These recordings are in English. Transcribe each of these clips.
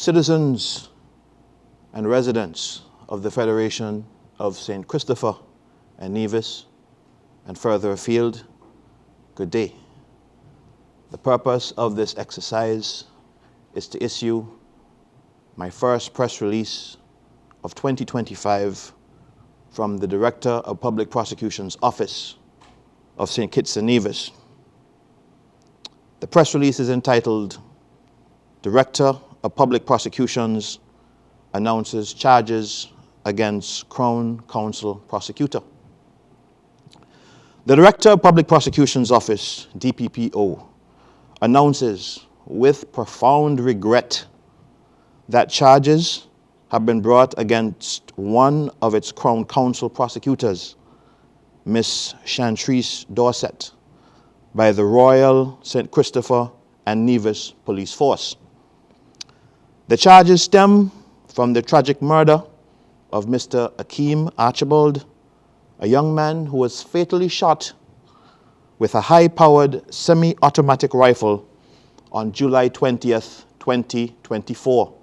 Citizens and residents of the Federation of St. Christopher and Nevis and further afield, good day. The purpose of this exercise is to issue my first press release of 2025 from the Director of Public Prosecutions Office of St. Kitts and Nevis. The press release is entitled, Director of Public Prosecutions announces charges against Crown Counsel Prosecutor. The Director of Public Prosecutions Office, DPPO, announces with profound regret that charges have been brought against one of its Crown Counsel prosecutors, Miss Shantrice Dorset, by the Royal St. Christopher and Nevis Police Force. The charges stem from the tragic murder of Mr. Akeem Archibald, a young man who was fatally shot with a high-powered semi-automatic rifle on July 20th, 2024.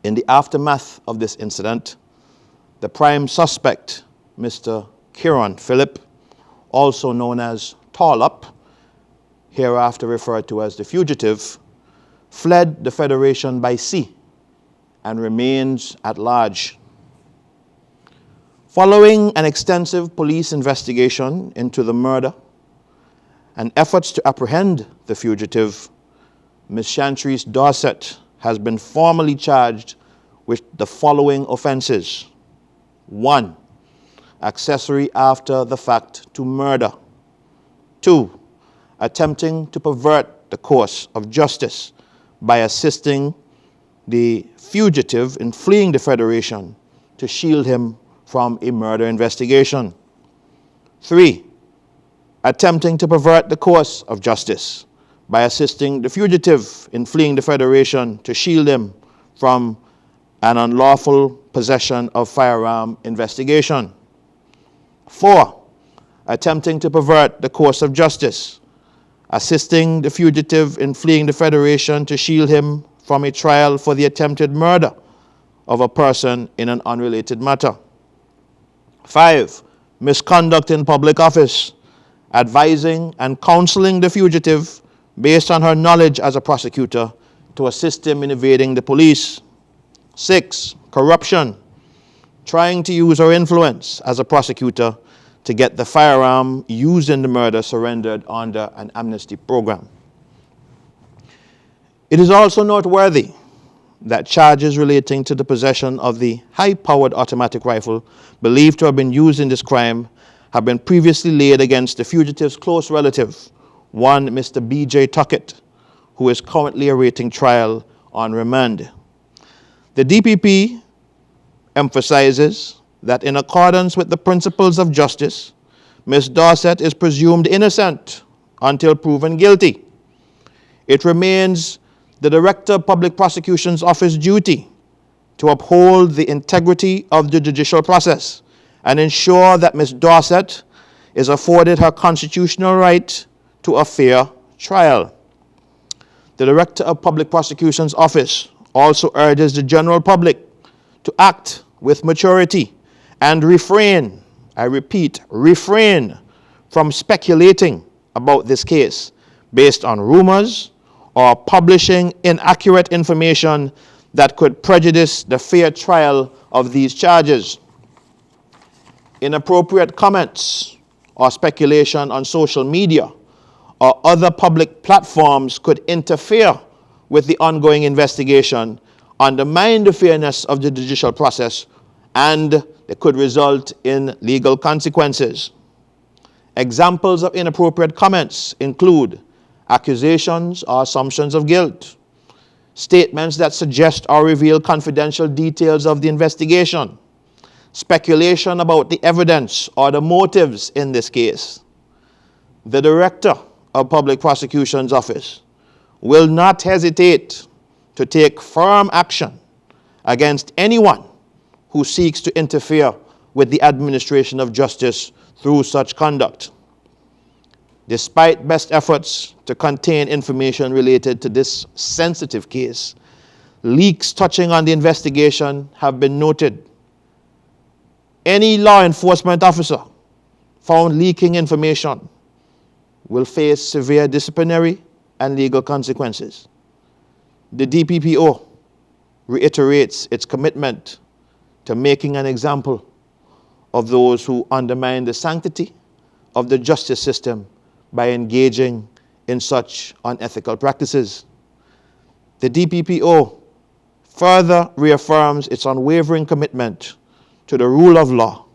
In the aftermath of this incident, the prime suspect, Mr. Kieran Phillip, also known as Tall-Up, hereafter referred to as the fugitive, fled the Federation by sea and remains at large. Following an extensive police investigation into the murder and efforts to apprehend the fugitive, Ms. Shantrice Dorset has been formally charged with the following offenses. 1. Accessory after the fact to murder. 2. Attempting to pervert the course of justice by assisting the fugitive in fleeing the Federation to shield him from a murder investigation. 3. Attempting to pervert the course of justice by assisting the fugitive in fleeing the Federation to shield him from an unlawful possession of firearm investigation. 4. Attempting to pervert the course of justice, assisting the fugitive in fleeing the Federation to shield him from a trial for the attempted murder of a person in an unrelated matter. 5. Misconduct in public office, advising and counseling the fugitive based on her knowledge as a prosecutor to assist him in evading the police. 6. Corruption, trying to use her influence as a prosecutor to get the firearm used in the murder surrendered under an amnesty program. It is also noteworthy that charges relating to the possession of the high-powered automatic rifle believed to have been used in this crime have been previously laid against the fugitive's close relative, one Mr. B.J. Tuckett, who is currently awaiting trial on remand. The DPP emphasizes that in accordance with the principles of justice, Ms. Dorset is presumed innocent until proven guilty. It remains the Director of Public Prosecutions Office duty to uphold the integrity of the judicial process and ensure that Ms. Dorset is afforded her constitutional right to a fair trial. The Director of Public Prosecutions Office also urges the general public to act with maturity and refrain, I repeat, refrain from speculating about this case based on rumors or publishing inaccurate information that could prejudice the fair trial of these charges. Inappropriate comments or speculation on social media or other public platforms could interfere with the ongoing investigation, undermine the fairness of the judicial process, and it could result in legal consequences. Examples of inappropriate comments include accusations or assumptions of guilt, statements that suggest or reveal confidential details of the investigation, speculation about the evidence or the motives in this case. The Director of Public Prosecutions Office will not hesitate to take firm action against anyone who seeks to interfere with the administration of justice through such conduct. Despite best efforts to contain information related to this sensitive case, leaks touching on the investigation have been noted. Any law enforcement officer found leaking information will face severe disciplinary and legal consequences. The DPPO reiterates its commitment to making an example of those who undermine the sanctity of the justice system by engaging in such unethical practices. The DPPO further reaffirms its unwavering commitment to the rule of law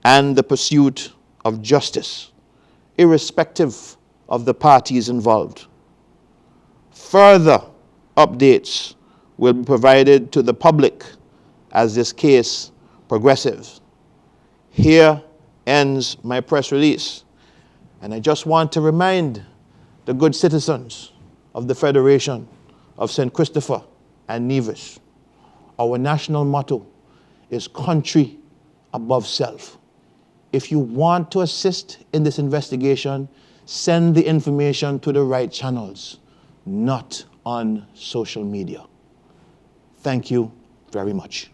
and the pursuit of justice, irrespective of the parties involved. Further updates will be provided to the public as this case progresses. Here ends my press release, and I just want to remind the good citizens of the Federation of St. Christopher and Nevis, our national motto is country above self. If you want to assist in this investigation, send the information to the right channels, not on social media. Thank you very much.